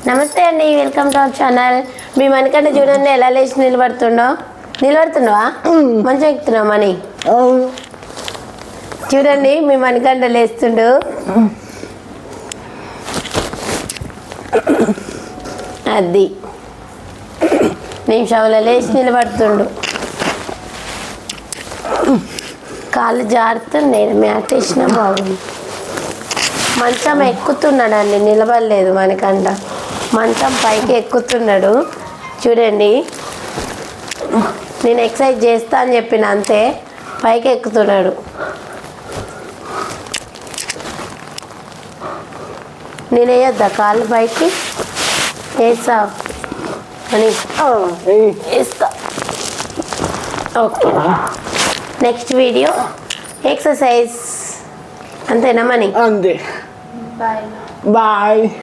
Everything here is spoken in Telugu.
నమస్తే అండి, వెల్కమ్ టు అవర్ ఛానల్. మీ మనకంటే చూడండి ఎలా లేచి నిలబడుతున్నావా? మంచిగా ఎక్కుతున్నావు మనీ. చూడండి మీ మనకంట లేస్తుండు. అది నిమిషంలో లేచి నిలబడుతుండు. కాళ్ళు జారుతున్నాయి, మ్యాట్ వేసినా బాగుంది. మంచం ఎక్కుతున్నాడండి, నిలబడలేదు మనకంట. మంచం పైకి ఎక్కుతున్నాడు చూడండి. నేను ఎక్సర్సైజ్ చేస్తా అని చెప్పిన అంతే, పైకి ఎక్కుతున్నాడు. నేను వేయొద్దా కాళ్ళు పైకి? వేస్తా అని వేస్తా. Okay, next video exercise. అంతేనా మనీ? అంతే. బాయ్.